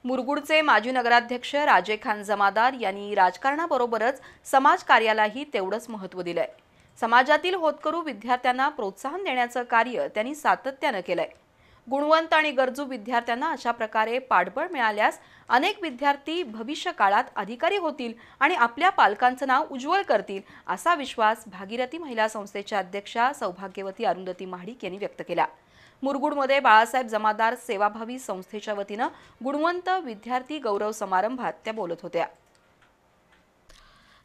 मुरगुडचे माजी नगराध्यक्ष राजे खान जमादार यांनी राजकारणाबरोबरच समाजकार्यालाही तेवढंच महत्त्व दिलंय। समाजातील होतकरू विद्यार्थ्यांना प्रोत्साहन देण्याचं कार्य त्यांनी सातत्यानं केलंय। गुणवंत आणि गरजू विद्यार्थ्यांना अशा प्रकारे पाठबळ मिळाल्यास अनेक विद्यार्थी भविष्य काळात अधिकारी होतील आणि आपल्या पालकांचं नाव उज्ज्वल करतील, असा विश्वास भागीरथी महिला संस्थेच्या अध्यक्षा सौभाग्यवती अरुंधती महाडिक यांनी व्यक्त केला। मुरगुडमध्ये बाळासाहेब जमादार सेवाभावी संस्थेच्या वतीनं गुणवंत विद्यार्थी गौरव समारंभात त्या बोलत होत्या।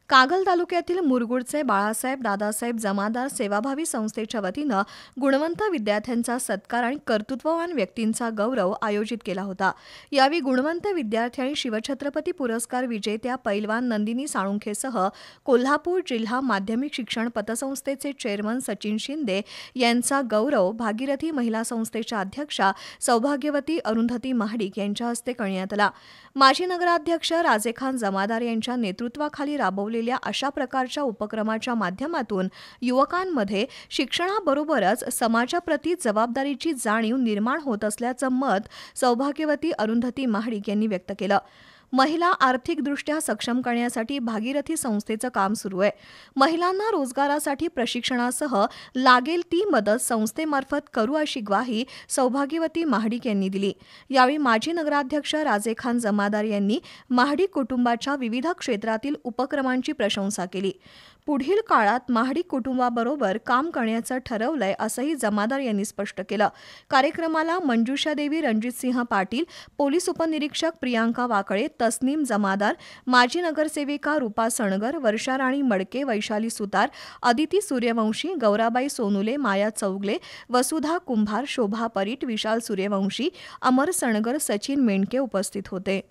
कागल तालुक्यातील मुरगुडचे बाळासाहेब दादासाहेब जमादार सेवाभावी संस्थेच्या वतीनं गुणवंत विद्यार्थ्यांचा सत्कार आणि कर्तृत्ववान व्यक्तींचा गौरव आयोजित केला होता। यावेळी गुणवंत विद्यार्थी आणि शिवछत्रपती पुरस्कार विजेत्या पैलवान नंदिनी साळुंखेसह कोल्हापूर जिल्हा माध्यमिक शिक्षण पतसंस्थेचे चेअरमन सचिन शिंदे यांचा गौरव भागीरथी महिला संस्थेच्या अध्यक्षा सौभाग्यवती अरुंधती महाडिक यांच्या हस्ते करण्यात आला। माजी नगराध्यक्ष राजे खान जमादार यांच्या नेतृत्वाखाली राबवलेल्या अशा प्रकारच्या उपक्रमाच्या माध्यमातून युवकांमध्ये शिक्षणाबरोबरच समाजाप्रती जबाबदारीची जाणीव निर्माण होत असल्याचं मत सौभाग्यवती अरुंधती महाडिक यांनी व्यक्त केलं। महिला आर्थिकदृष्ट्या सक्षम करण्यासाठी भागीरथी संस्थेचं काम सुरू आहे। महिलांना रोजगारासाठी प्रशिक्षणासह लागेल ती मदत संस्थेमार्फत करू अशी ग्वाही सौभाग्यवती महाडिक यांनी दिली। यावेळी माजी नगराध्यक्ष राजे खान जमादार यांनी महाडिक कुटुंबाच्या विविध क्षेत्रातील उपक्रमांची प्रशंसा केली। पुढील काळात महाडिक कुटुंबाबरोबर काम करण्याचं ठरवलंय असंही जमादार यांनी स्पष्ट केलं। कार्यक्रमाला मंजुषा देवी रणजितसिंह पाटील, पोलीस उपनिरीक्षक प्रियांका वाकळे, तस्नीम जमादार, माजी नगरसेविका रूपा सणगर, वर्षाराणी मडके, वैशाली सुतार, अदिती सूर्यवंशी, गौराबाई सोनुले, माया चौगले, वसुधा कुंभार, शोभा परीट, विशाल सूर्यवंशी, अमर सणगर, सचिन मेंढके उपस्थित होते।